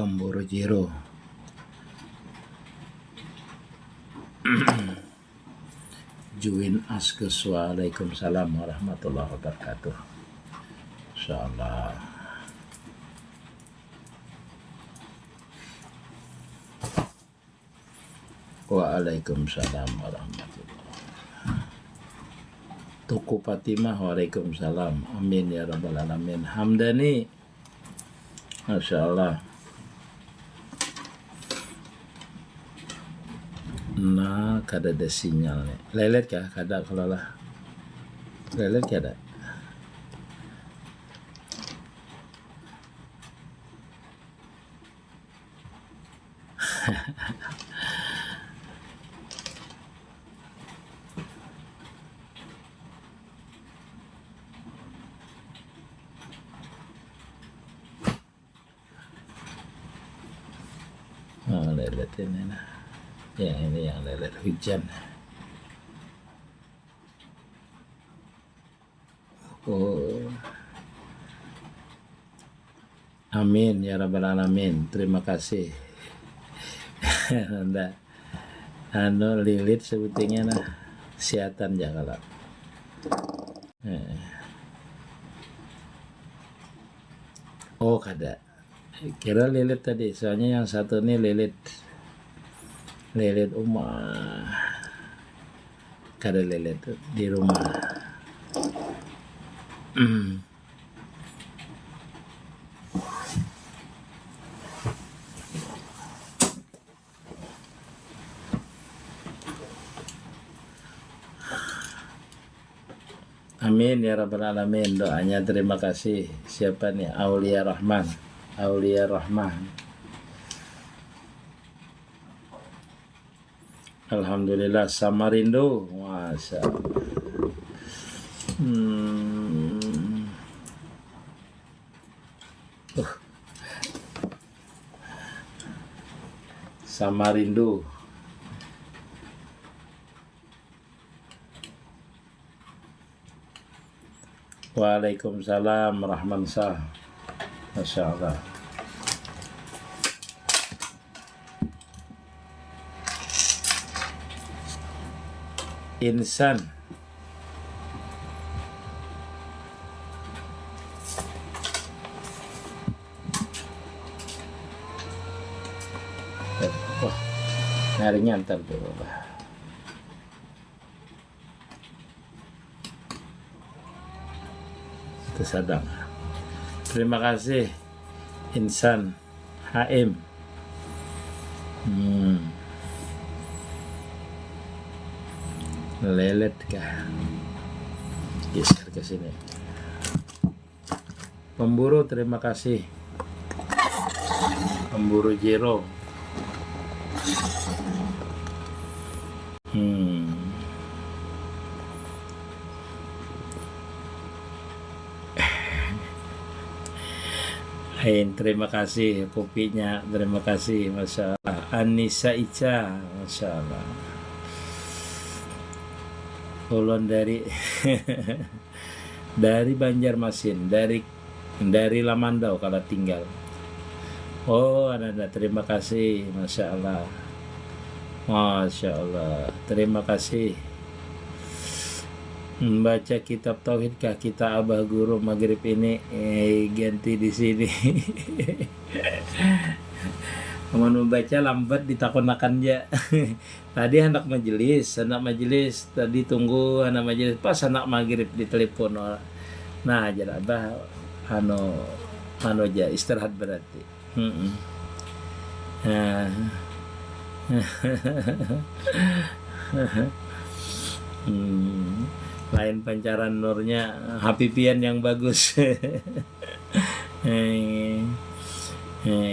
Pemburu Jiro. Join Askus. Waalaikumsalam warahmatullahi wabarakatuh. Insyaallah. Waalaikumsalam warahmatullahi. Tuku Fatimah, waalaikumsalam. Amin ya rabbal alamin. Hamdani, masya Allah. Nah, kada ada sinyalnya. Lelet kah? Kada kalau lah. Lelet kada. Oh, lelet ini nah. Ya, ini yang lelet hujan. Oh. Amin ya rabbal alamin. Terima kasih. Anda lilit sebutnya nah. Siatan jangan. Oh, kada. Kira lilit tadi, soalnya yang satu ini lilit rumah, kada lilit di rumah. Amin ya rabbal alamin. Doanya terima kasih. Siapa nih? Aulia Rahman. Alhamdulillah. Samarindu. Masya Allah. Samarindu. Waalaikumsalam Rahman Sah. Masya Allah. Insan. Wah, nyarinya ntar dulu. Kesadang. Terima kasih Insan HM. Lelet kah? Geser ke sini. Pemburu, terima kasih. Pemburu Jiro. Terima kasih kopinya, terima kasih, masya Allah. Anissa Ica, masya Allah. Ulun dari dari Banjarmasin, dari Lamandau kalau tinggal. Oh, ada terima kasih, masya Allah, masya Allah. Terima kasih. Membaca kitab tauhid kah kita Abah Guru maghrib ini ganti di sini. Mau membaca lambat ditakonakan aja. Tadi anak majelis tadi tunggu anak majelis pas anak maghrib di telepon. Nah, jadi Abah aja istirahat berarti. Lain pancaran nurnya Habibian yang bagus.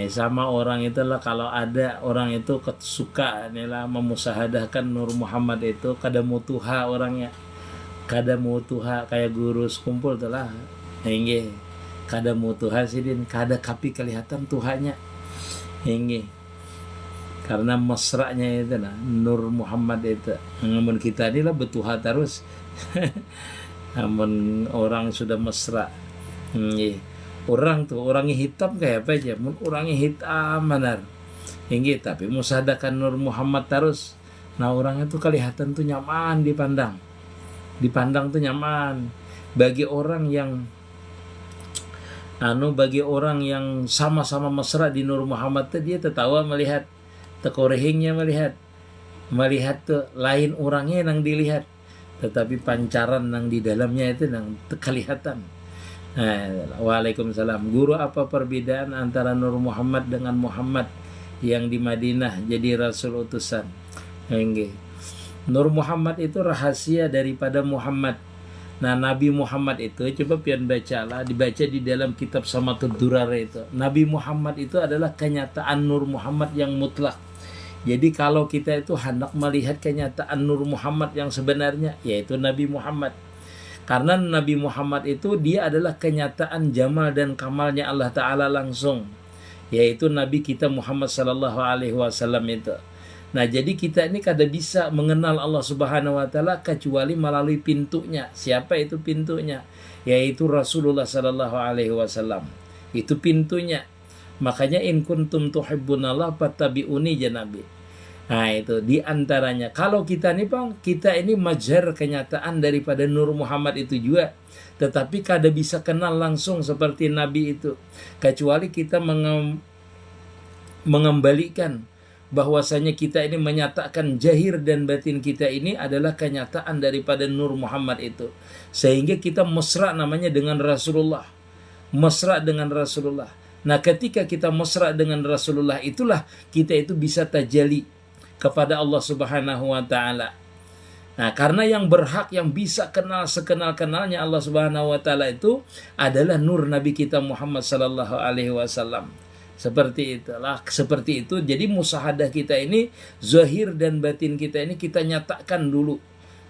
Sama orang itulah, kalau ada orang itu suka inilah memusahadahkan Nur Muhammad itu kada mutuha orangnya, kada mutuha kayak guru sekumpul telah hingga kada mutuha sidin kada kapi kelihatan tuhanya hingga karena mesranya itu nah Nur Muhammad itu. Namun kita inilah betuha terus. Namun orang sudah mesra. Orang tuh orangnya hitam kayak apa aja, orangnya hitam benar. Tinggi tapi musahadakan Nur Muhammad terus. Nah orangnya tuh kelihatan tuh nyaman dipandang. Dipandang tuh nyaman. Bagi orang yang bagi orang yang sama-sama mesra di Nur Muhammad tuh dia tertawa melihat, tekorehingnya melihat tuh lain orangnya yang dilihat, tetapi pancaran yang di dalamnya itu yang kelihatan. Waalaikumsalam. Guru, apa perbedaan antara Nur Muhammad dengan Muhammad yang di Madinah jadi Rasul utusan? Nur Muhammad itu rahasia daripada Muhammad. Nah, Nabi Muhammad itu, coba pian bacalah, dibaca di dalam kitab Samatud Durar itu. Nabi Muhammad itu adalah kenyataan Nur Muhammad yang mutlak. Jadi kalau kita itu hendak melihat kenyataan Nur Muhammad yang sebenarnya, yaitu Nabi Muhammad. Karena Nabi Muhammad itu dia adalah kenyataan jamal dan kamalnya Allah Ta'ala langsung, yaitu Nabi kita Muhammad Sallallahu Alaihi Wasallam itu. Nah jadi kita ini kada bisa mengenal Allah Subhanahu Wa Ta'ala kecuali melalui pintunya. Siapa itu pintunya? Yaitu Rasulullah Sallallahu Alaihi Wasallam. Itu pintunya. Makanya in kuntum tuhibbunallah fattabi'uni ya Nabi. Nah itu diantaranya. Kalau kita nih bang, kita ini majar kenyataan daripada Nur Muhammad itu juga, tetapi kada bisa kenal langsung seperti Nabi itu, kecuali kita mengembalikan bahwasanya kita ini menyatakan jahir dan batin kita ini adalah kenyataan daripada Nur Muhammad itu, sehingga kita mesra namanya dengan Rasulullah, mesra dengan Rasulullah. Nah ketika kita mesra dengan Rasulullah itulah kita itu bisa tajalli kepada Allah Subhanahu Wa Ta'ala. Nah karena yang berhak, yang bisa kenal sekenal-kenalnya Allah Subhanahu Wa Ta'ala itu adalah nur Nabi kita Muhammad Sallallahu Alaihi Wasallam. Seperti itulah, seperti itu. Jadi musahadah kita ini, zahir dan batin kita ini kita nyatakan dulu.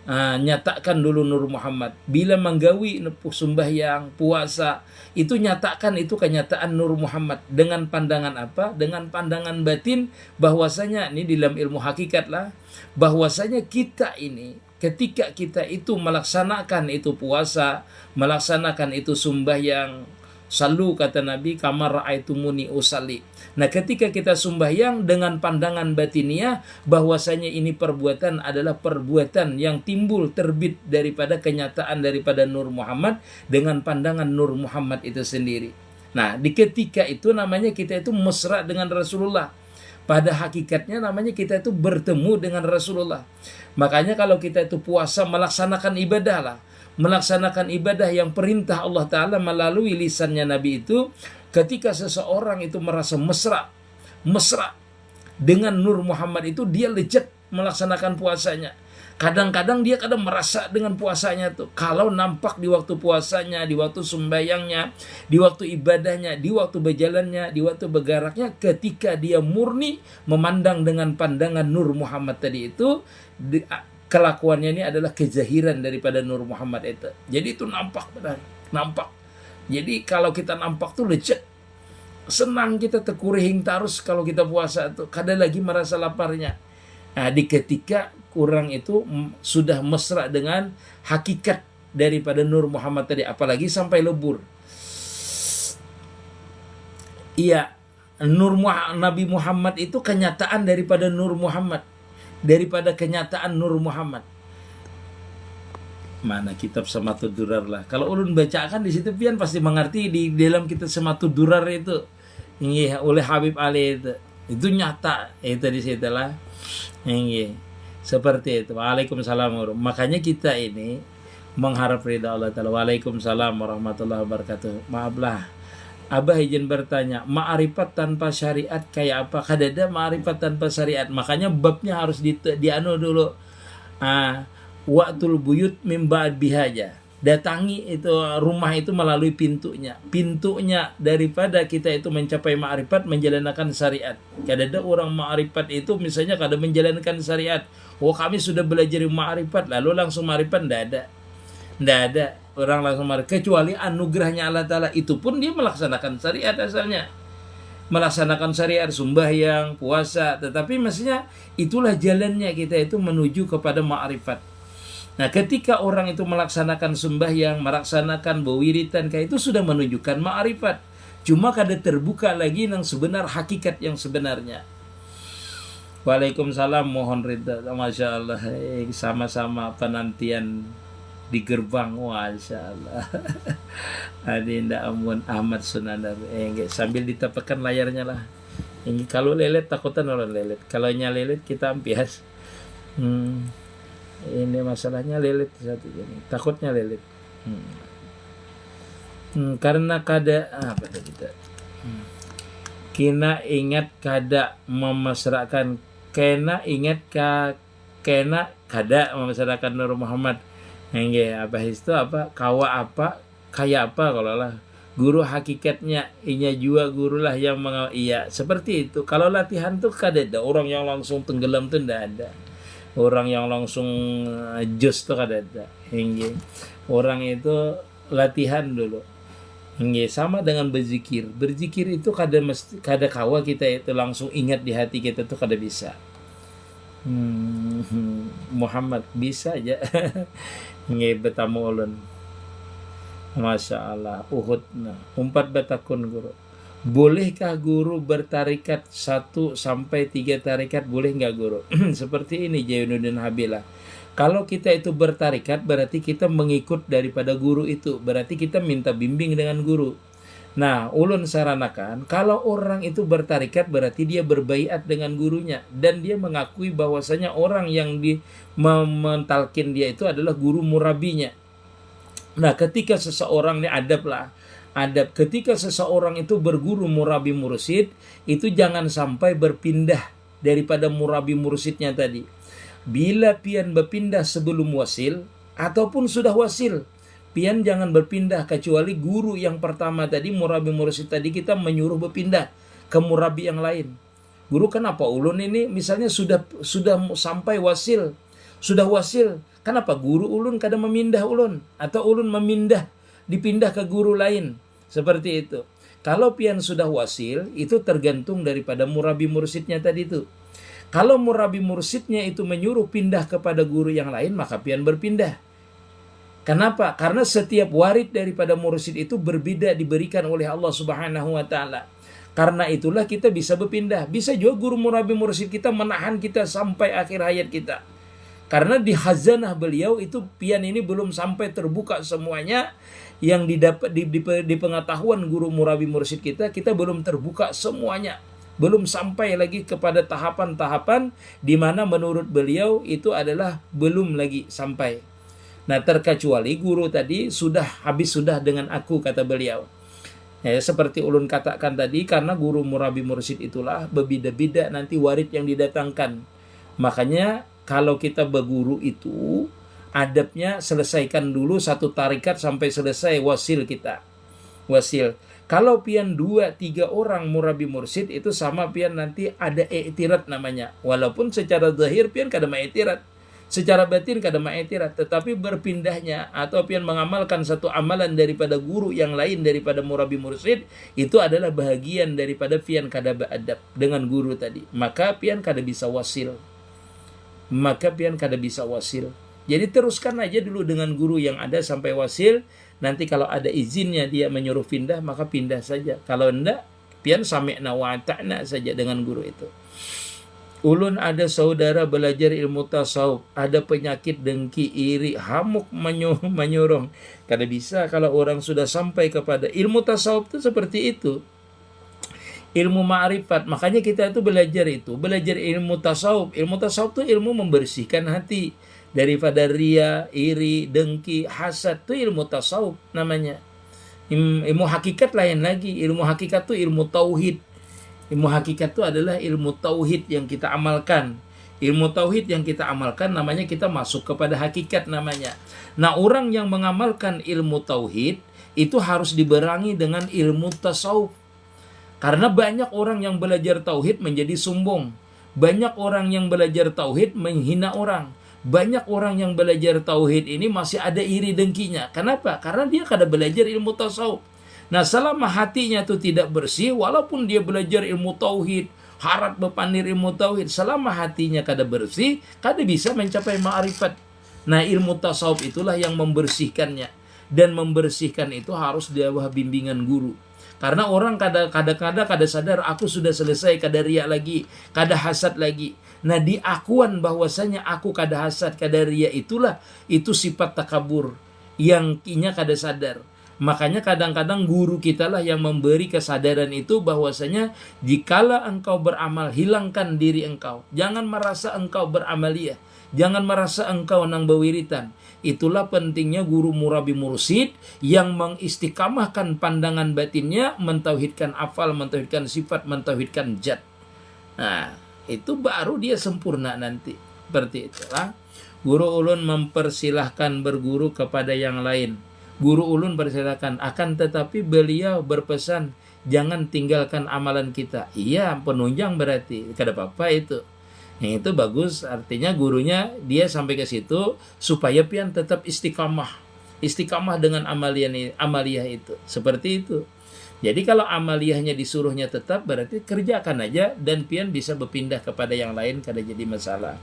Nyatakan dulu Nur Muhammad. Bila menggawi sembahyang, puasa, itu nyatakan itu kenyataan Nur Muhammad. Dengan pandangan apa? Dengan pandangan batin, bahwasanya ini dalam ilmu hakikat lah, bahwasanya kita ini ketika kita itu melaksanakan itu puasa, melaksanakan itu sembahyang, salu kata Nabi kama ra'aitumuni usalli. Nah ketika kita sembahyang dengan pandangan batiniah, bahwasanya ini perbuatan adalah perbuatan yang timbul terbit daripada kenyataan daripada Nur Muhammad dengan pandangan Nur Muhammad itu sendiri. Nah di ketika itu namanya kita itu mesra dengan Rasulullah. Pada hakikatnya namanya kita itu bertemu dengan Rasulullah. Makanya kalau kita itu puasa melaksanakan ibadah lah, melaksanakan ibadah yang perintah Allah Ta'ala melalui lisannya Nabi itu, ketika seseorang itu merasa mesra dengan Nur Muhammad itu, dia lezat melaksanakan puasanya. Kadang-kadang dia kadang merasa dengan puasanya tuh, kalau nampak di waktu puasanya, di waktu sembayangnya, di waktu ibadahnya, di waktu berjalannya, di waktu bergeraknya, ketika dia murni memandang dengan pandangan Nur Muhammad tadi itu, kelakuannya ini adalah kezahiran daripada Nur Muhammad itu. Jadi itu nampak benar, nampak. Jadi kalau kita nampak tuh lecet, senang kita terkurihing terus kalau kita puasa tuh, kada lagi merasa laparnya. Nah, di ketika kurang itu sudah mesra dengan hakikat daripada Nur Muhammad tadi, apalagi sampai lebur. Iya, Nabi Muhammad itu kenyataan daripada Nur Muhammad, daripada kenyataan Nur Muhammad. Mana kitab Samatud Durar lah. Kalau ulun bacakan di situ pian pasti mengerti di dalam kitab Samatud Durar itu. Ini oleh Habib Ali itu nyata itu di situ lah. Ini seperti itu. Waalaikumsalam. Makanya kita ini mengharap ridha Allah Ta'ala. Waalaikumsalam warahmatullahi wabarakatuh. Maaflah, Abah izin bertanya, ma'rifat tanpa syariat kayak apa? Kadada ma'rifat tanpa syariat. Makanya babnya harus dianu dulu. Wa'tul buyut min ba'd bihaja. Datangi itu rumah itu melalui pintunya. Pintunya daripada kita itu mencapai ma'rifat, menjalankan syariat. Kadada orang ma'rifat itu misalnya kada menjalankan syariat. Oh kami sudah belajar ma'rifat, lalu langsung ma'rifat, tidak ada. Orang langsung kecuali anugerahnya Allah Ta'ala, itu pun dia melaksanakan syariat asalnya, melaksanakan syariat sembahyang, puasa, tetapi maksudnya itulah jalannya kita itu menuju kepada ma'rifat. Nah ketika orang itu melaksanakan sembahyang, melaksanakan bewiritan, kayak itu sudah menunjukkan ma'rifat. Cuma kada terbuka lagi yang sebenar, hakikat yang sebenarnya. Waalaikumsalam, mohon ridha. Masya Allah, sama-sama penantian di gerbang. Masya Allah. Adinda amun Ahmad Sunandar. Sambil ditapakan layarnya lah. Ini kalau lelet takutan orang lelet. Kalau lelet kita ampias. Ini masalahnya lelet satu ini. Takutnya lelet. Karena kada apa kita? Kena ingat kada memasrahkan, kena ingat kena kada memasrahkan Nur Muhammad. Apa itu apa? Kawa apa? Kayak apa kalau lah? Guru hakikatnya inya juga guru lah yang iya seperti itu. Kalau latihan tuh kada ada orang yang langsung tenggelam tuh ndak ada. Orang yang langsung jos tuh kada ada. Orang itu latihan dulu. Sama dengan berzikir. Berzikir itu kada kawa kita itu langsung ingat di hati kita tuh kada bisa. Muhammad bisa aja. Betamu ulun. Masya Allah. Uhud. Umpat batakun guru. Bolehkah guru bertarikat 1 sampai 3 tarikat? Boleh nggak guru? Seperti ini Jainuddin Habilah. Kalau kita itu bertarikat berarti kita mengikut daripada guru itu. Berarti kita minta bimbing dengan guru. Nah, ulun saranakan kalau orang itu bertarikat berarti dia berbaiat dengan gurunya. Dan dia mengakui bahwasanya orang yang mentalkin dia itu adalah guru murabinya. Nah, ketika seseorang ini adab. Ketika seseorang itu berguru murabi mursid, itu jangan sampai berpindah daripada murabi mursidnya tadi. Bila pian berpindah sebelum wasil ataupun sudah wasil, pian jangan berpindah kecuali guru yang pertama tadi, murabi mursid tadi kita menyuruh berpindah ke murabi yang lain. Guru kenapa ulun ini misalnya sudah sampai wasil, sudah wasil, kenapa guru ulun kada memindah ulun atau ulun dipindah ke guru lain? Seperti itu. Kalau pian sudah wasil, itu tergantung daripada murabi mursidnya tadi itu. Kalau murabi mursidnya itu menyuruh pindah kepada guru yang lain, maka pian berpindah. Kenapa? Karena setiap warid daripada mursid itu berbeda diberikan oleh Allah Subhanahu wa taala. Karena itulah kita bisa berpindah. Bisa juga guru murabi mursid kita menahan kita sampai akhir hayat kita. Karena di khazanah beliau itu pian ini belum sampai terbuka semuanya. Yang didapat di pengetahuan guru murabi mursid kita belum terbuka semuanya. Belum sampai lagi kepada tahapan-tahapan di mana menurut beliau itu adalah belum lagi sampai. Nah, terkecuali guru tadi sudah dengan aku, kata beliau. Seperti ulun katakan tadi, karena guru murabi mursid itulah berbeda-beda nanti warid yang didatangkan. Makanya kalau kita berguru itu adabnya selesaikan dulu 1 tarikat sampai selesai wasil kita. Wasil. Kalau pian 2-3 orang murabi mursid itu sama pian nanti ada i'tirat namanya. Walaupun secara zahir pian kada ma'itirat. Secara batin kada ma'itirat. Tetapi berpindahnya atau pian mengamalkan satu amalan daripada guru yang lain daripada murabi mursid, itu adalah bahagian daripada pian kada beradab dengan guru tadi. Maka pian kada bisa wasil. Jadi teruskan aja dulu dengan guru yang ada sampai wasil. Nanti kalau ada izinnya dia menyuruh pindah, maka pindah saja. Kalau enggak, pian sami'na wa ta'na saja dengan guru itu. Ulun ada saudara belajar ilmu tasawuf, ada penyakit dengki, iri, hamuk menyorong. Kada bisa kalau orang sudah sampai kepada ilmu tasawuf itu seperti itu. Ilmu ma'rifat, makanya kita itu belajar ilmu tasawuf. Ilmu tasawuf itu ilmu membersihkan hati daripada ria, iri, dengki, hasad. Itu ilmu tasawuf namanya. Ilmu hakikat lain lagi. Ilmu hakikat itu ilmu tauhid. Ilmu hakikat itu adalah ilmu tauhid yang kita amalkan. Ilmu tauhid yang kita amalkan namanya kita masuk kepada hakikat namanya. Nah, orang yang mengamalkan ilmu tauhid itu harus dibarengi dengan ilmu tasawuf. Karena banyak orang yang belajar tauhid menjadi sombong. Banyak orang yang belajar tauhid menghina orang. Banyak orang yang belajar tauhid ini masih ada iri dengkinya. Kenapa? Karena dia kada belajar ilmu tasawuf. Nah, selama hatinya itu tidak bersih, walaupun dia belajar ilmu tauhid, harap berpandir ilmu tauhid, selama hatinya kada bersih, kada bisa mencapai ma'rifat. Nah, ilmu tasawuf itulah yang membersihkannya. Dan membersihkan itu harus di bawah bimbingan guru. Karena orang kadang-kadang kada sadar aku sudah selesai, kada riak lagi, kada hasad lagi. Nah, diakuan bahwasanya aku kada hasad, kada riak itu sifat takabur yang kinya kada sadar. Makanya kadang-kadang guru kita lah yang memberi kesadaran itu bahwasanya jikala engkau beramal, hilangkan diri engkau. Jangan merasa engkau beramaliyah. Jangan merasa engkau nang bewiritan. Itulah pentingnya guru murabi mursid yang mengistiqamahkan pandangan batinnya, mentauhidkan afal, mentauhidkan sifat, mentauhidkan zat. Nah, itu baru dia sempurna nanti. Seperti itulah. Guru ulun mempersilahkan berguru kepada yang lain. Guru ulun persilakan, akan tetapi beliau berpesan jangan tinggalkan amalan kita. Iya, penunjang berarti, kada apa-apa itu. Yang itu bagus, artinya gurunya dia sampai ke situ supaya pian tetap istiqamah dengan amaliyah itu. Seperti itu. Jadi kalau amaliyahnya disuruhnya tetap, berarti kerjakan aja dan pian bisa berpindah kepada yang lain, kada jadi masalah.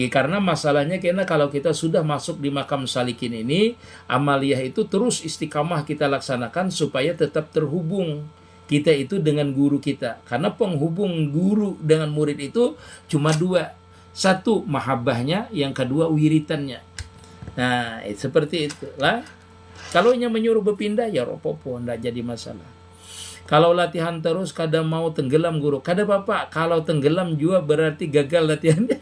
Karena masalahnya karena kalau kita sudah masuk di makam salikin ini, amaliyah itu terus istiqamah kita laksanakan supaya tetap terhubung kita itu dengan guru kita. Karena penghubung guru dengan murid itu cuma dua. Satu, mahabbahnya. Yang kedua, wiritannya. Nah, seperti itulah. Kalau nya menyuruh berpindah, ya ropopo, tidak jadi masalah. Kalau latihan terus, kada mau tenggelam guru. Kada apa-apa. Kalau tenggelam juga berarti gagal latihannya.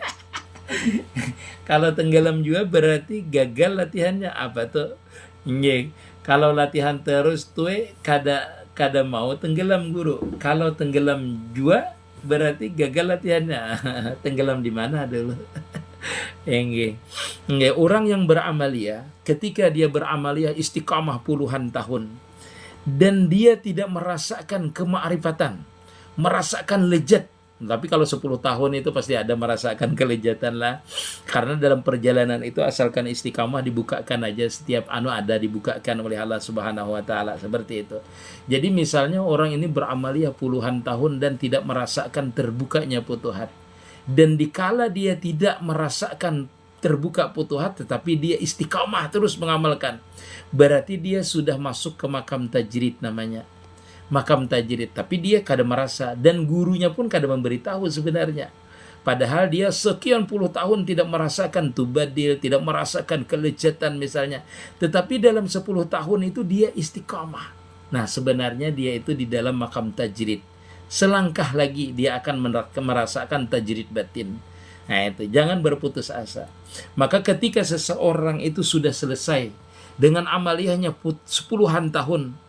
Kalau tenggelam juga berarti gagal latihannya. Apa tuh? Kalau latihan terus tuh kada mau tenggelam guru. Kalau tenggelam juga berarti gagal latihannya. Tenggelam di mana dulu? Orang yang beramaliyah, ketika dia beramaliyah istiqamah puluhan tahun dan dia tidak merasakan kemakrifatan, merasakan lezat. Tapi kalau 10 tahun itu pasti ada merasakan kelezatan lah. Karena dalam perjalanan itu asalkan istiqamah dibukakan aja, setiap ada dibukakan oleh Allah Subhanahu wa taala, seperti itu. Jadi misalnya orang ini beramaliyah puluhan tahun dan tidak merasakan terbukanya futuhat. Dan dikala dia tidak merasakan terbuka futuhat tetapi dia istiqamah terus mengamalkan, berarti dia sudah masuk ke makam tajrid namanya. Makam tajrid, tapi dia kada merasa dan gurunya pun kada memberitahu sebenarnya. Padahal dia sekian puluh tahun tidak merasakan tubadil, tidak merasakan kelezatan misalnya. Tetapi dalam 10 tahun itu dia istiqamah. Nah, sebenarnya dia itu di dalam makam tajrid. Selangkah lagi dia akan merasakan tajrid batin. Nah, itu jangan berputus asa. Maka ketika seseorang itu sudah selesai dengan amaliyahnya puluhan tahun,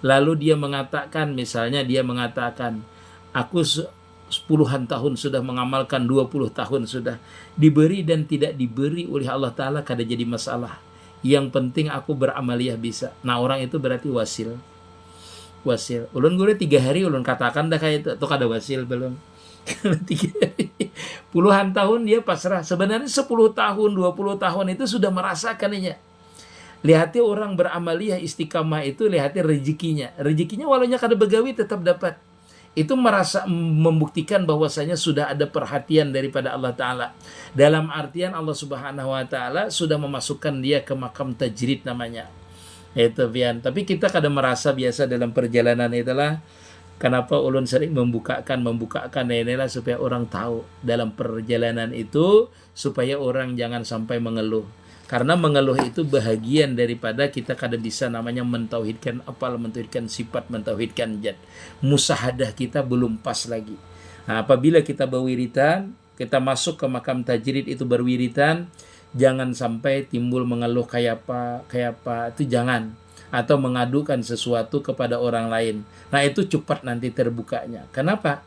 lalu dia mengatakan, misalnya dia mengatakan, aku 10-an tahun sudah mengamalkan, 20 tahun sudah, diberi dan tidak diberi oleh Allah Ta'ala kada jadi masalah. Yang penting aku beramaliyah bisa. Nah, orang itu berarti wasil. Ulun guru 3 hari ulun katakan dah kayak itu kada wasil belum. 3 hari. Puluhan tahun dia pasrah. Sebenarnya 10 tahun, 20 tahun itu sudah merasakannya. Lihati orang beramaliyah istiqamah itu, lihati rezekinya. Rezekinya walaunya kada begawi tetap dapat. Itu merasa membuktikan bahwasanya sudah ada perhatian daripada Allah Ta'ala. Dalam artian Allah Subhanahu wa Ta'ala sudah memasukkan dia ke makam tajrid namanya. Itu pian. Tapi kita kada merasa biasa dalam perjalanan itulah. Kenapa ulun sering membukakan inilah supaya orang tahu dalam perjalanan itu, supaya orang jangan sampai mengeluh. Karena mengeluh itu bahagian daripada kita kada bisa namanya mentauhidkan apal, mentauhidkan sifat, mentauhidkan zat. Musahadah kita belum pas lagi. Nah, apabila kita berwiritan, kita masuk ke makam tajrid itu berwiritan, jangan sampai timbul mengeluh kayak apa, itu jangan. Atau mengadukan sesuatu kepada orang lain. Nah, itu cepat nanti terbukanya. Kenapa?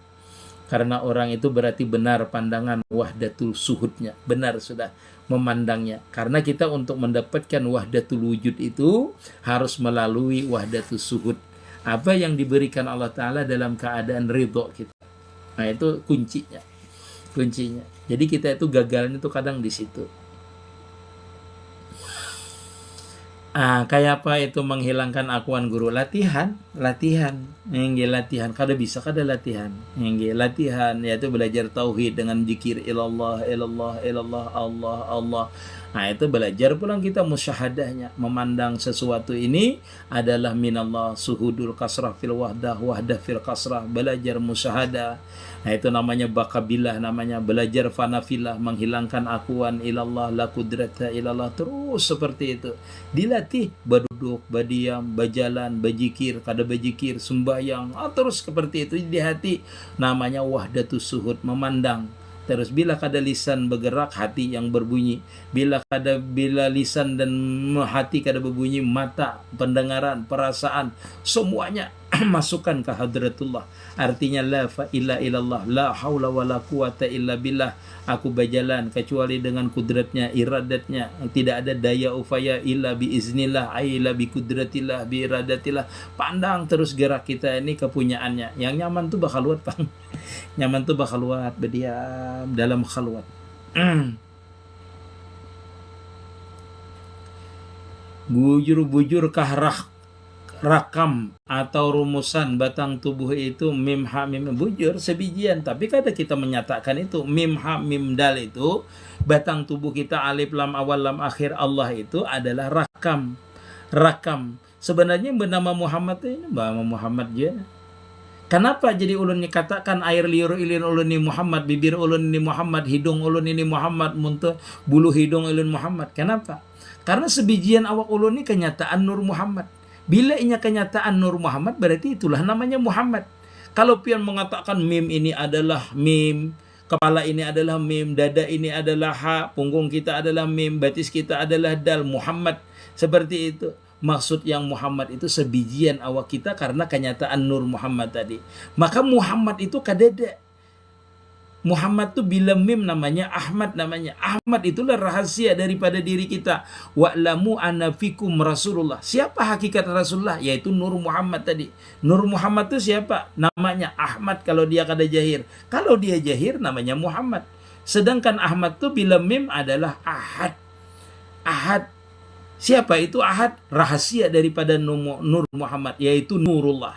Karena orang itu berarti benar pandangan wahdatul suhudnya. Benar sudah memandangnya. Karena kita untuk mendapatkan wahdatul wujud itu harus melalui wahdatul suhud. Apa yang diberikan Allah Ta'ala dalam keadaan ridho kita. Nah, itu kuncinya. Jadi kita itu gagalnya itu kadang di situ. Kayak apa itu menghilangkan akuan guru? Latihan, latihan. Kada bisa kada latihan, latihan yaitu belajar tauhid dengan zikir ilallah, ilallah, ilallah, Allah, Allah. Nah itu belajar pulang kita musyahadahnya, memandang sesuatu ini adalah minallah, suhudul kasrah fil wahdah, wahdah fil kasrah, belajar musyahadah. Nah itu namanya bakabilah, namanya belajar fanafilah, menghilangkan akuan ilallah, la kudrata ilallah, terus seperti itu. Dilatih, berduduk, berdiam, berjalan, berzikir, kada berzikir, sembahyang, terus seperti itu di hati. Namanya wahdatus suhud, memandang. Terus bila kada lisan bergerak, hati yang berbunyi. Bila lisan dan hati kada berbunyi, mata, pendengaran, perasaan, semuanya masukkan ke hadratullah. Artinya la fa illa illallah, la haula wala quwata illa billah. Aku berjalan kecuali dengan kudratnya, iradatnya. Tidak ada daya upaya illa bi iznillah, illa bi kudratillah, bi iradatillah. Pandang terus gerak kita ini kepunyaannya. Yang nyaman tuh bakal luat, Bang. Nyaman tuh bakal luat, berdiam dalam khalwat. Bujur-bujur rakam atau rumusan batang tubuh itu mim ha mim, bujur sebijian, tapi kada kita menyatakan itu mim ha mim dal itu batang tubuh kita, alif lam awal lam akhir Allah itu adalah rakam. Sebenarnya bernama Muhammad ini nama Muhammad je. Kenapa jadi ulun katakan air liur ilin ulun ini Muhammad, bibir ulun ini Muhammad, hidung ulun ini Muhammad, muntah bulu hidung ulun Muhammad? Kenapa? Karena sebijian awak ulun ini kenyataan Nur Muhammad. Bila inya kenyataan Nur Muhammad, berarti itulah namanya Muhammad. Kalau pian mengatakan mim ini adalah mim, kepala ini adalah mim, dada ini adalah ha, punggung kita adalah mim, batis kita adalah dal, Muhammad. Seperti itu. Maksud yang Muhammad itu sebijian awak kita karena kenyataan Nur Muhammad tadi. Maka Muhammad itu kadada. Muhammad tuh bila mim namanya Ahmad namanya. Ahmad itulah rahasia daripada diri kita. Wa'lamu anna fikum Rasulullah. Siapa hakikat Rasulullah? Yaitu Nur Muhammad tadi. Nur Muhammad itu siapa? Namanya Ahmad kalau dia kada jahir. Kalau dia jahir namanya Muhammad. Sedangkan Ahmad tuh bila mim adalah Ahad. Ahad. Siapa itu Ahad? Rahasia daripada Nur Muhammad, yaitu Nurullah.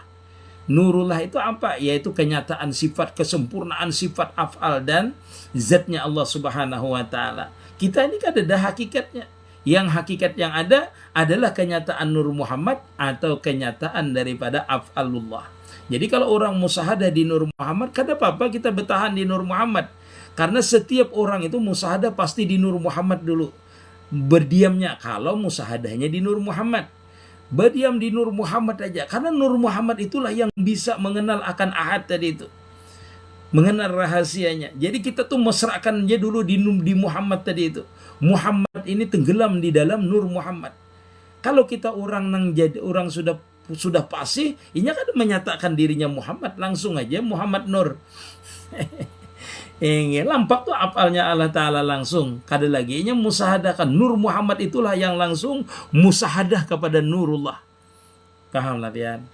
Nurullah itu apa? Yaitu kenyataan sifat, kesempurnaan sifat af'al dan zatnya Allah Subhanahu wa ta'ala. Kita ini kan ada hakikatnya. Yang hakikat yang ada adalah kenyataan Nur Muhammad atau kenyataan daripada af'alullah. Jadi kalau orang musahadah di Nur Muhammad, kada apa-apa kita bertahan di Nur Muhammad. Karena setiap orang itu musahadah pasti di Nur Muhammad dulu. Berdiamnya kalau musahadahnya di Nur Muhammad, berdiam di Nur Muhammad aja, karena Nur Muhammad itulah yang bisa mengenal akan Ahad tadi itu, mengenal rahasianya. Jadi kita tuh mesrakan aja dulu di Muhammad tadi itu. Muhammad ini tenggelam di dalam Nur Muhammad. Kalau kita orang sudah pasti, ini kan menyatakan dirinya Muhammad, langsung aja Muhammad Nur. Lampak tuh apalnya Allah Ta'ala langsung. Kada lagi nya musahadahkan. Nur Muhammad itulah yang langsung musahadah kepada Nurullah. Paham lah pian?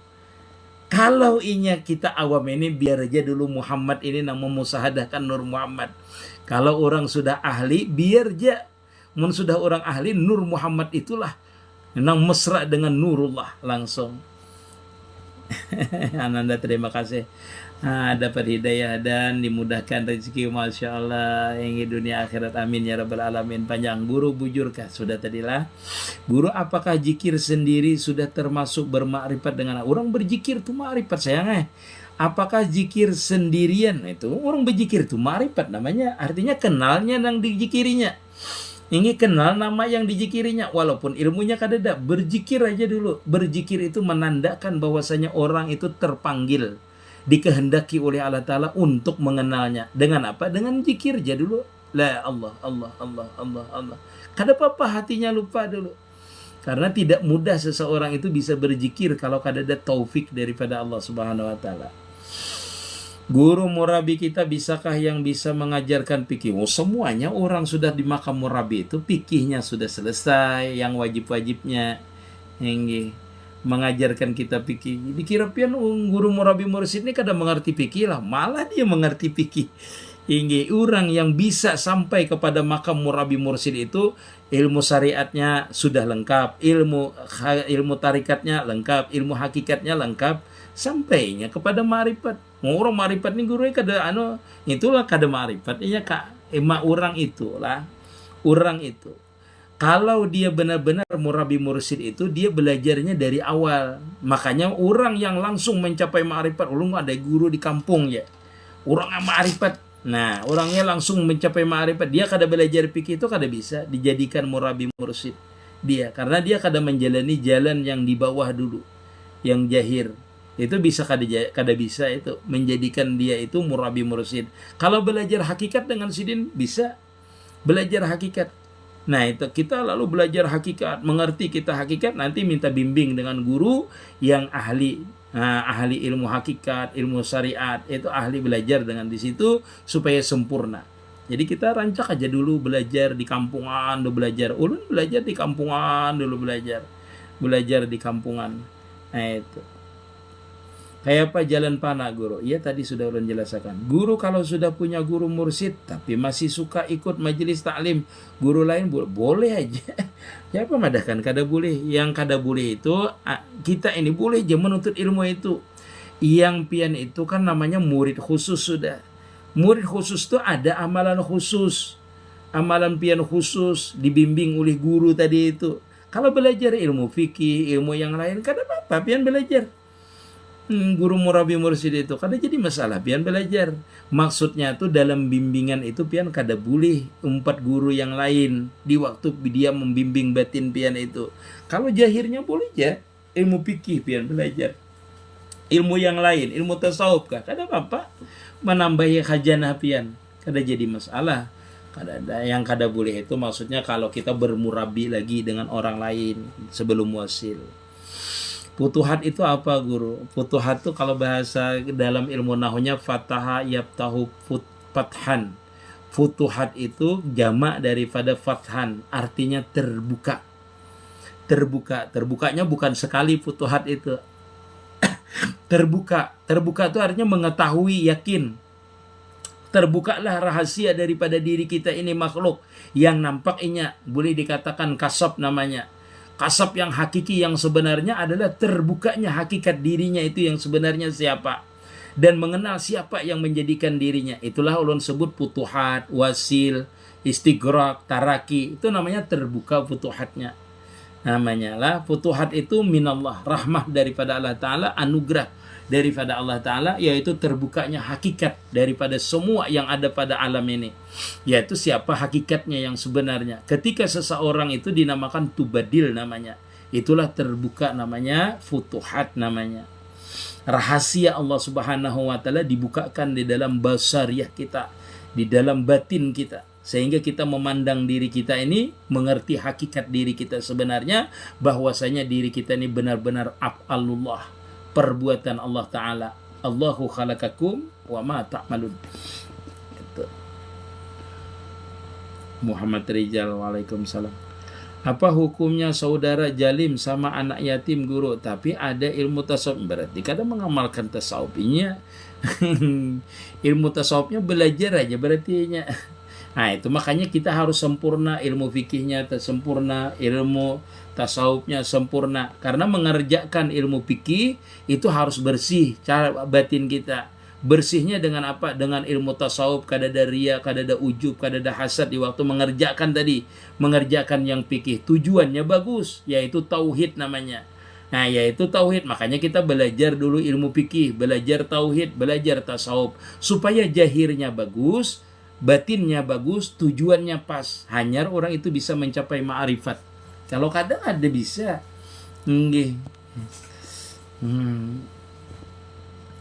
Kalau inya kita awam ini biar aja dulu Muhammad ini nang memusahadahkan Nur Muhammad. Kalau orang sudah ahli biar aja. Mun sudah orang ahli, Nur Muhammad itulah nang mesra dengan Nurullah langsung. Ananda terima kasih. Dapat hidayah dan dimudahkan rezeki, Masya Allah, yang dunia akhirat, amin ya rabbal alamin. Panjang. Guru bujurkah? Sudah tadilah. Guru, apakah zikir sendiri sudah termasuk bermakrifat dengan orang? Berzikir itu makrifat sayang. Apakah zikir sendirian itu orang berzikir itu makrifat namanya? Artinya kenalnya nang dizikirinya. Ini kenal nama yang dizikirinya, walaupun ilmunya kadada. Berzikir aja dulu. Berzikir itu menandakan bahwasanya orang itu terpanggil, dikehendaki oleh Allah Ta'ala untuk mengenalnya. Dengan apa? Dengan zikir aja dulu. La Allah, Allah, Allah, Allah, Allah. Kada apa-apa hatinya lupa dulu. Karena tidak mudah seseorang itu bisa berzikir kalau kadada taufik daripada Allah Subhanahu wa Ta'ala. Guru murabi kita bisakah yang bisa mengajarkan fikih? Semuanya orang sudah di makam murabi itu fikihnya sudah selesai, yang wajib-wajibnya. mengajarkan kita fikih. Dikira pian guru murabi mursid ini kada mengerti fikih lah, malah dia mengerti fikih. Hingga orang yang bisa sampai kepada makam murabi mursid itu ilmu syariatnya sudah lengkap, ilmu tarikatnya lengkap, ilmu hakikatnya lengkap, sampainya kepada marifat. Orang marifat ni guru kada itulah kada marifat. Iya kak, emak orang itulah orang itu. Kalau dia benar-benar murabi mursid itu, dia belajarnya dari awal. Makanya orang yang langsung mencapai ma'rifat, ulun ada guru di kampung ya. Orang ma'rifat. Nah, orangnya langsung mencapai ma'rifat. Dia kada belajar fikih itu kada bisa dijadikan murabi mursid. Dia, karena dia kada menjalani jalan yang di bawah dulu. Yang jahir. Itu bisa kada bisa itu menjadikan dia itu murabi mursid. Kalau belajar hakikat dengan sidin bisa belajar hakikat. Nah itu kita lalu belajar hakikat, mengerti kita hakikat, nanti minta bimbing dengan guru yang ahli ilmu hakikat, ilmu syariat, itu ahli belajar dengan di situ supaya sempurna. Jadi kita rancak aja dulu belajar di kampungan, dulu belajar. Ulun belajar di kampungan dulu belajar di kampungan. Nah itu. Kayak apa jalan panah guru? Ya tadi sudah ulun jelaskan. Guru kalau sudah punya guru mursid tapi masih suka ikut majelis taklim guru lain boleh aja. Ya apa madahkan kada boleh. Yang kada boleh itu kita ini boleh aja menuntut ilmu itu. Yang pian itu kan namanya murid khusus sudah. Murid khusus itu ada amalan khusus. Amalan pian khusus dibimbing oleh guru tadi itu. Kalau belajar ilmu fikih, ilmu yang lain kada apa-apa pian belajar. Guru murabi mursid itu kada jadi masalah pian belajar. Maksudnya tuh dalam bimbingan itu pian kada boleh umpat guru yang lain di waktu dia membimbing batin pian itu. Kalau jahirnya boleh ya ilmu fikih pian belajar. Ilmu yang lain, ilmu tasawuf kada apa-apa. Menambahi khazanah pian kada jadi masalah. Kada ada yang kada boleh itu maksudnya kalau kita bermurabi lagi dengan orang lain sebelum wasil. Futuhat itu apa guru? Futuhat itu kalau bahasa dalam ilmu nahwnya fataha yaftahu fathan. Futuhat itu jamak daripada fathan, artinya terbuka. Terbukanya bukan sekali futuhat itu. Terbuka itu artinya mengetahui, yakin. Terbukalah rahasia daripada diri kita ini makhluk yang nampak inya boleh dikatakan kasab namanya. Kasab yang hakiki yang sebenarnya adalah terbukanya hakikat dirinya itu yang sebenarnya siapa. Dan mengenal siapa yang menjadikan dirinya. Itulah ulun sebut futuhat, wasil, istighraq, taraki. Itu namanya terbuka futuhatnya. Namanya lah futuhat itu minallah. Rahmah daripada Allah Ta'ala, anugerah daripada Allah Ta'ala, yaitu terbukanya hakikat daripada semua yang ada pada alam ini, yaitu siapa hakikatnya yang sebenarnya. Ketika seseorang itu dinamakan tubadil namanya, itulah terbuka namanya, futuhat namanya. Rahasia Allah Subhanahu wa Ta'ala dibukakan di dalam basariyah kita, di dalam batin kita, sehingga kita memandang diri kita ini, mengerti hakikat diri kita sebenarnya, bahwasanya diri kita ini benar-benar af'alullah, perbuatan Allah Ta'ala. Allahu khalaqakum wa ma ta'malun. Itu. Muhammad Rizal, waalaikumsalam. Apa hukumnya saudara jalim sama anak yatim guru tapi ada ilmu tasawuf? Berarti kadang mengamalkan tasawufnya. Ilmu tasawufnya belajar aja berarti nya. Nah itu makanya kita harus sempurna ilmu fikihnya, sempurna ilmu tasawufnya sempurna. Karena mengerjakan ilmu fikih itu harus bersih cara batin kita. Bersihnya dengan apa? Dengan ilmu tasawuf, kada ada riya, kada ada ujub, kada ada hasad di waktu mengerjakan tadi. Mengerjakan yang fikih. Tujuannya bagus, yaitu tauhid namanya. Nah, yaitu tauhid. Makanya kita belajar dulu ilmu fikih, belajar tauhid, belajar tasawuf. Supaya jahirnya bagus, batinnya bagus, tujuannya pas. Hanyar orang itu bisa mencapai ma'rifat. Kalau kadang ada bisa. Nggih.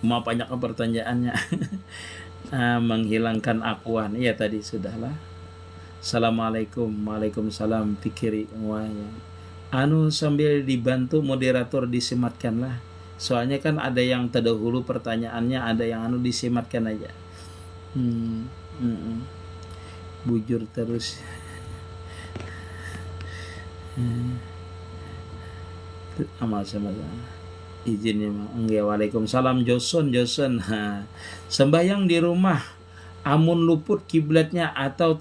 Mau banyak pertanyaannya. Menghilangkan akuan. Iya tadi sudahlah. Assalamualaikum. Waalaikumsalam. Pikiri. Sambil dibantu moderator disematkanlah. Soalnya kan ada yang terdahulu pertanyaannya, ada yang disematkan aja. Bujur terus. amal sama izinnya enggak. Waalaikumsalam Joson. Sembahyang di rumah amun luput kiblatnya atau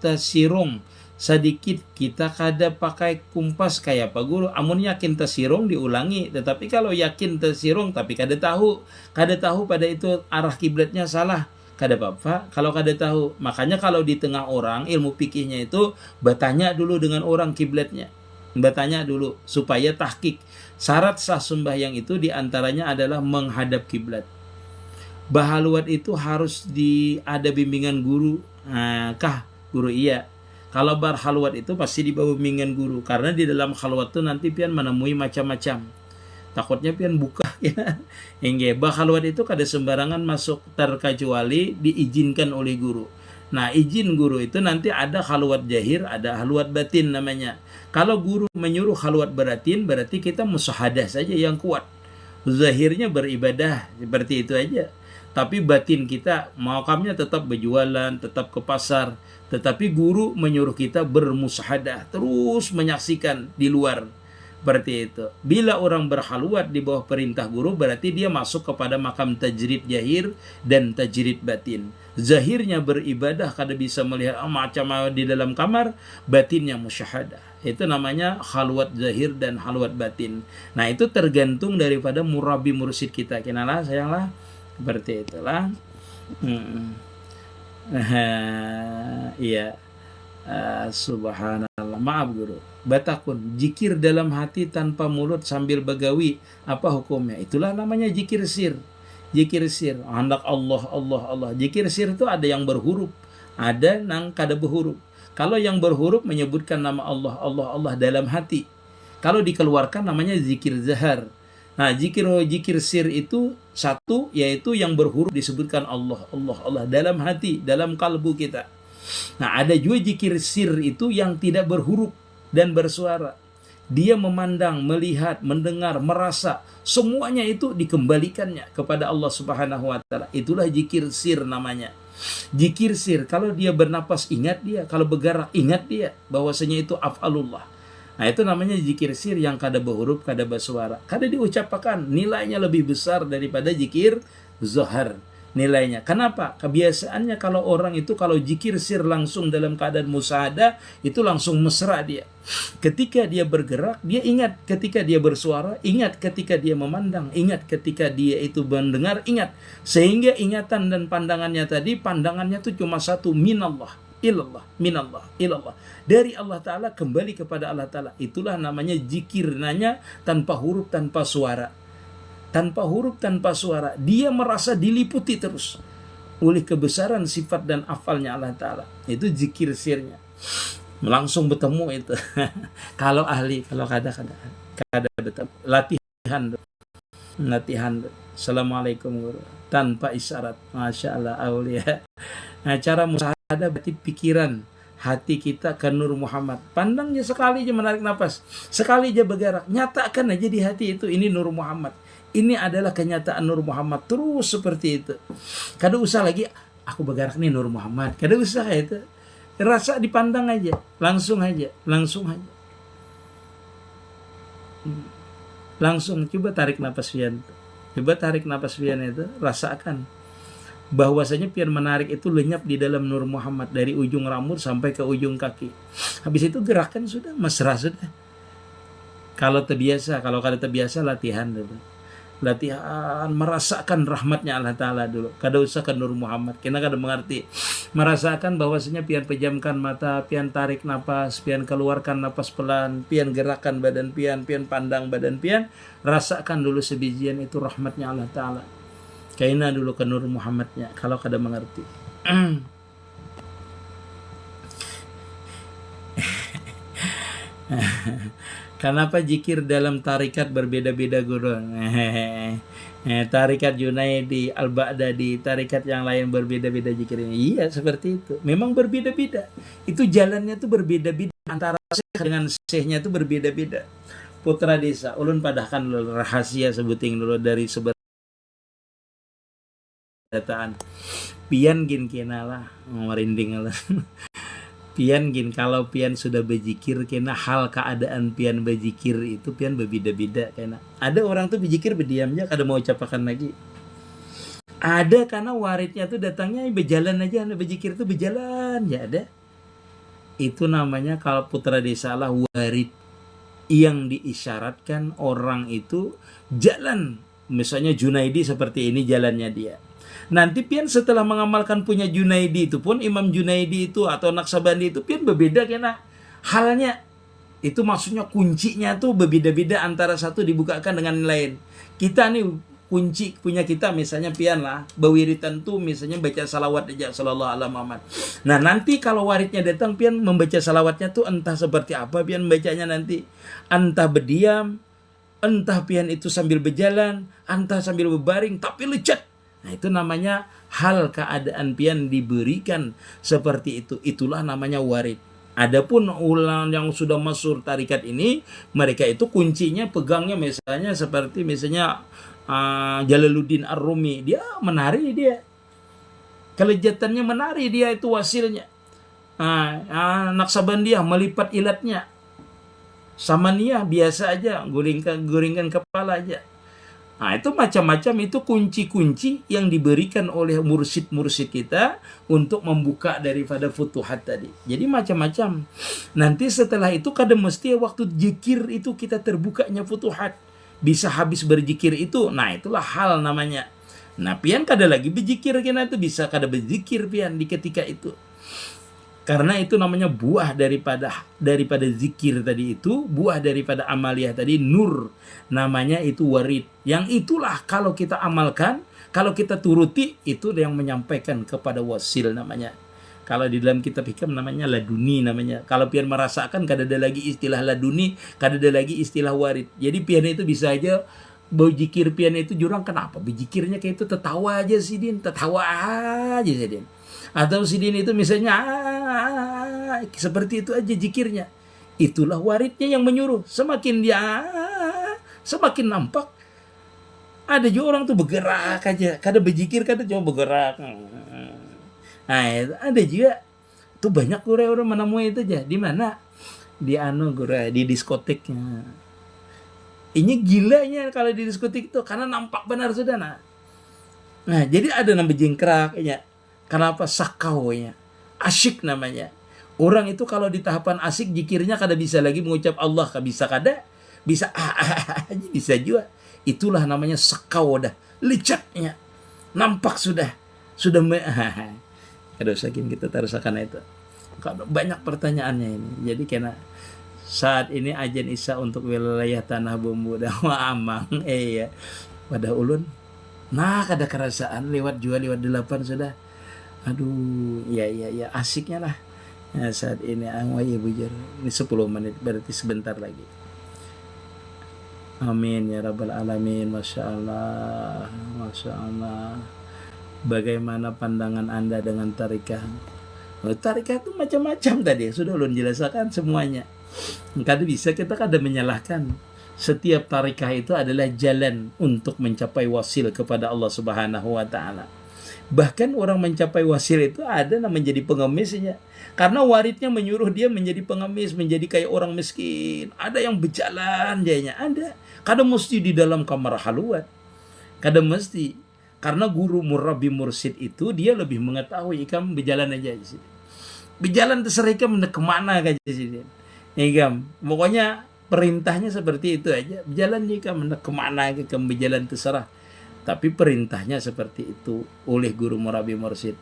tersirung sedikit, kita kada pakai kumpas kayak apa guru? Amun yakin tersirung diulangi, tetapi kalau yakin tersirung tapi kada tahu pada itu arah kiblatnya salah, kada apa-apa kalau kada tahu. Makanya kalau di tengah orang ilmu fikihnya itu bertanya dulu dengan orang kiblatnya, bertanya dulu supaya tahqiq. Syarat sah sembahyang itu diantaranya adalah menghadap kiblat. Bahaluat itu harus ada bimbingan guru. Kah guru? Iya. Kalau berhalwat itu pasti di bawah bimbingan guru, karena di dalam halwat itu nanti pian menemui macam-macam. Takutnya pian buka ya. Enggak, berhalwat itu kada sembarangan masuk, terkecuali diizinkan oleh guru. Nah, izin guru itu nanti ada halwat jahir, ada halwat batin namanya. Kalau guru menyuruh halwat batin, berarti kita musyahadah saja yang kuat. Zahirnya beribadah seperti itu aja. Tapi batin kita makamnya tetap berjualan, tetap ke pasar. Tetapi guru menyuruh kita bermusyahadah, terus menyaksikan di luar. Berarti itu. Bila orang berhalwat di bawah perintah guru, berarti dia masuk kepada makam tajrid jahir dan tajrid batin. Zahirnya beribadah, kada bisa melihat macam di dalam kamar, batinnya musyahadah. Itu namanya halwat zahir dan halwat batin. Nah, itu tergantung daripada murabi mursyid kita. Kenalah sayanglah. Seperti itulah. Iya. Subhanallah. Maaf guru. Batakun, jikir dalam hati tanpa mulut sambil begawi, apa hukumnya? Itulah namanya jikir sir. Jikir sir, hendak Allah, Allah, Allah. Jikir sir itu ada yang berhuruf, ada yang kada berhuruf. Kalau yang berhuruf menyebutkan nama Allah, Allah, Allah dalam hati. Kalau dikeluarkan namanya zikir zahar. Nah, jikir sir itu satu, yaitu yang berhuruf disebutkan Allah, Allah, Allah dalam hati, dalam kalbu kita. Nah, ada juga zikir sir itu yang tidak berhuruf dan bersuara. Dia memandang, melihat, mendengar, merasa, semuanya itu dikembalikannya kepada Allah Subhanahu wa taala. Itulah zikir sir namanya. Zikir sir, kalau dia bernapas ingat dia, kalau bergerak ingat dia, bahwasanya itu af'alullah. Nah, itu namanya zikir sir yang kada berhuruf, kada bersuara, kada diucapkan. Nilainya lebih besar daripada zikir zahar nilainya. Kenapa? Kebiasaannya kalau orang itu kalau zikir sir langsung dalam keadaan musyahadah, itu langsung mesra dia. Ketika dia bergerak, dia ingat. Ketika dia bersuara, ingat. Ketika dia memandang, ingat. Ketika dia itu mendengar, ingat. Sehingga ingatan dan pandangannya tadi, pandangannya itu cuma satu, minallah, ilallah, minallah, ilallah. Dari Allah Ta'ala kembali kepada Allah Ta'ala. Itulah namanya zikir, nanya tanpa huruf, tanpa suara. Tanpa huruf, tanpa suara. Dia merasa diliputi terus oleh kebesaran sifat dan afalnya Allah Ta'ala. Itu zikir sirnya. Langsung bertemu itu. Kalau ahli, kalau kada bertemu. Latihan. Assalamualaikum guru. Tanpa isyarat. Masya Allah, aulia. Nah, cara musyahadah berarti pikiran hati kita ke Nur Muhammad. Pandangnya sekali aja menarik nafas, sekali aja bergerak, nyatakan aja di hati itu, ini Nur Muhammad. Ini adalah kenyataan Nur Muhammad. Terus seperti itu. Kada usah lagi aku bergerak nih Nur Muhammad. Kada usah itu. Rasa dipandang aja, langsung aja. Langsung coba tarik nafas pian. Itu rasakan bahwasanya pian menarik itu lenyap di dalam Nur Muhammad dari ujung rambut sampai ke ujung kaki. Habis itu gerakan sudah mesra sudah. Kalau kada terbiasa latihan dulu. Latihan merasakan rahmatnya Allah Ta'ala dulu. Kada usah ke Nur Muhammad, kena kada mengerti. Merasakan bahwasanya pian pejamkan mata, pian tarik napas, pian keluarkan napas pelan, pian gerakan badan pian pandang badan pian. Rasakan dulu sebijian itu rahmatnya Allah Ta'ala. Kaina dulu ke Nur Muhammadnya kalau kada mengerti. Kenapa zikir dalam tarikat berbeda-beda guru? Tarikat Junaidi, Al-Ba'dadi, tarikat yang lain berbeda-beda zikirnya. Iya, seperti itu. Memang berbeda-beda. Itu jalannya tuh berbeda-beda. Antara syekh dengan syekhnya itu berbeda-beda. Putra desa, ulun padahkan dulu rahasia sebuting dulu dari dataan. Pian gin kinalah, merinding lah. Pian gin kalau pian sudah berzikir kena hal keadaan pian berzikir itu pian berbeda-beda kena. Ada orang tuh berzikir berdiamnya kada mau ucapakan lagi. Ada karena waridnya tuh datangnya berjalan aja, berzikir tuh berjalan ya ada. Itu namanya kalau putra desa lah warid yang diisyaratkan orang itu jalan. Misalnya Junaidi seperti ini jalannya dia. Nanti pian setelah mengamalkan punya Junaidi itu pun Imam Junaidi itu atau Naksabandi itu pian berbeda kena halnya. Itu maksudnya kuncinya tuh berbeda-beda antara satu dibukakan dengan lain. Kita nih kunci punya kita misalnya pian lah bawiritan tuh misalnya baca salawat aja sallallahu alaihi Muhammad. Nah nanti kalau waridnya datang pian membaca salawatnya tuh entah seperti apa pian bacanya nanti, entah berdiam, entah pian itu sambil berjalan, entah sambil berbaring tapi lecet. Nah itu namanya hal keadaan pian diberikan seperti itu. Itulah namanya warid. Adapun ulang yang sudah masuk tarikat ini, mereka itu kuncinya pegangnya misalnya seperti misalnya Jalaluddin Ar-Rumi. Dia menari dia. Kelejatannya menari dia itu wasilnya. Naksabandiyah melipat ilatnya. Samaniyah biasa aja, goringkan kepala aja. Nah itu macam-macam itu kunci-kunci yang diberikan oleh mursyid-mursyid kita untuk membuka daripada futuhat tadi. Jadi macam-macam. Nanti setelah itu kadang mesti waktu zikir itu kita terbukanya futuhat. Bisa habis berzikir itu. Nah itulah hal namanya. Nah pian kada lagi berzikir kena itu bisa kada berzikir pian di ketika itu. Karena itu namanya buah daripada zikir tadi itu, buah daripada amaliyah tadi, nur. Namanya itu warid. Yang itulah kalau kita amalkan, kalau kita turuti, itu yang menyampaikan kepada wasil namanya. Kalau di dalam kitab hikam namanya laduni namanya. Kalau pian merasakan, kada ada lagi istilah laduni, kada ada lagi istilah warid. Jadi pian itu bisa aja, berzikir pian itu jurang kenapa? Berzikirnya kayak itu tertawa aja sih Din, tertawa aja sih Din. Atau sidin itu misalnya seperti itu aja zikirnya. Itulah waridnya yang menyuruh. Semakin dia semakin nampak. Ada juga orang tuh bergerak aja. Kada berzikir kada cuma bergerak. Nah, ada juga tuh banyak orang menemui itu aja. Di mana? Di di diskoteknya. Ini gilanya kalau di diskotek itu karena nampak benar sudah nah. Nah, jadi ada nama jengkrak ya. Kenapa sakaunya? Asyik namanya. Orang itu kalau di tahapan asyik zikirnya kada bisa lagi mengucap Allah, bisa kada? Bisa bisa juga. Itulah namanya sakau dah. Lecatnya. Nampak sudah kada usah kita terasakan itu. Banyak pertanyaannya ini. Jadi kena saat ini ajan Isya untuk wilayah Tanah Bumbu dan Amang ya. Pada ulun. Nah, kada kerasaan lewat 8 sudah. Aduh, ya asiknya lah. Ya, saat ini ya bujur. Ini 10 menit berarti sebentar lagi. Amin ya rabbal alamin. Masya Allah. Bagaimana pandangan Anda dengan tarikah? Tarikah itu macam-macam tadi. Sudah ulun jelaskan semuanya. Kada bisa kita kada menyalahkan. Setiap tarikah itu adalah jalan untuk mencapai wasil kepada Allah Subhanahu wa taala. Bahkan orang mencapai wasil itu ada yang menjadi pengemisnya. Karena waridnya menyuruh dia menjadi pengemis, menjadi kayak orang miskin. Ada yang berjalan jadinya, ada. Kadang mesti di dalam kamar halwat. Kadang mesti. Karena guru murabbi mursyid itu dia lebih mengetahui ikam berjalan aja sih. Berjalan terserah ikam kemana aja sih. Ikam, pokoknya perintahnya seperti itu aja. Berjalan ikam kemana ikam berjalan terserah. Tapi perintahnya seperti itu oleh guru murabbi mursyid.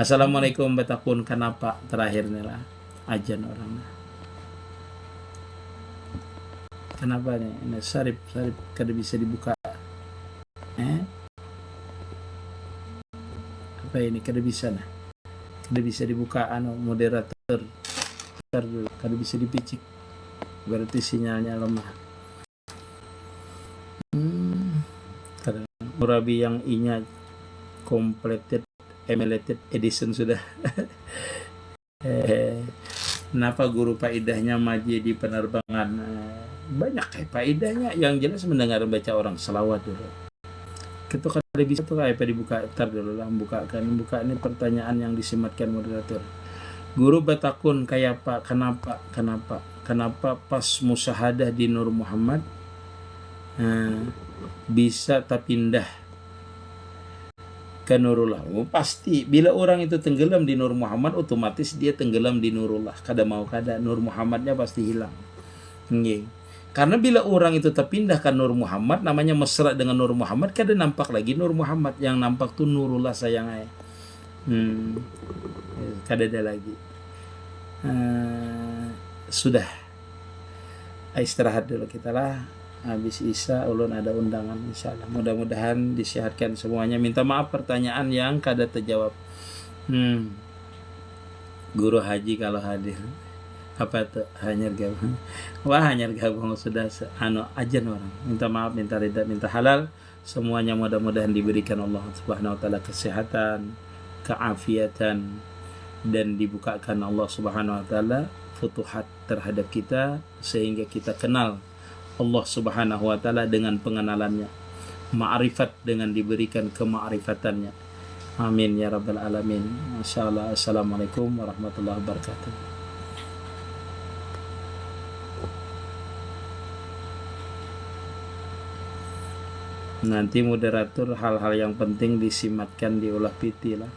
Assalamualaikum batakun kenapa terakhirnya lah ajan orang. Kenapa nih? Ini sarip kada bisa dibuka. Apa ini kada bisa nah? Kada bisa dibuka moderator. Ntar dulu kada bisa dipicik. Berarti sinyalnya lemah. Murabi yang inya completed emulated edition sudah. Kenapa guru faidahnya maji di penerbangan? Banyak kayak faidahnya. Yang jelas mendengar baca orang selawat dulu. Kita kada bisa tuh kayak dibuka. Ntar dulu lah buka ini pertanyaan yang disematkan moderator. Guru batakun kayak apa? Kenapa pas musyahadah di Nur Muhammad bisa tak pindah ke Nurullah? Oh, pasti bila orang itu tenggelam di Nur Muhammad, otomatis dia tenggelam di Nurullah. Kada mau kada, Nur Muhammadnya pasti hilang. Nggih. Karena bila orang itu terpindah ke Nur Muhammad, namanya mesra dengan Nur Muhammad, kada nampak lagi Nur Muhammad, yang nampak tuh Nurullah sayang ayah. Kada ada lagi. Sudah, istirahat dulu kita lah. Habis Isya ulun ada undangan, insyaallah. Mudah-mudahan disehatkan semuanya. Minta maaf pertanyaan yang kada terjawab. Guru haji kalau hadir. Apa tuh? Hanyar gabung. Wah, hanyar gabung sudah ajan orang. Minta maaf, minta ridha, minta halal. Semuanya mudah-mudahan diberikan Allah Subhanahu wa taala kesehatan, keafiatan, dan dibukakan Allah Subhanahu wa taala futuhat terhadap kita sehingga kita kenal Allah Subhanahu wa taala dengan pengenalannya, ma'rifat dengan diberikan kema'rifatannya. Amin ya rabbal alamin. Masyaallah. Assalamualaikum warahmatullahi wabarakatuh. Nanti moderator hal-hal yang penting disimatkan di ulah piti lah.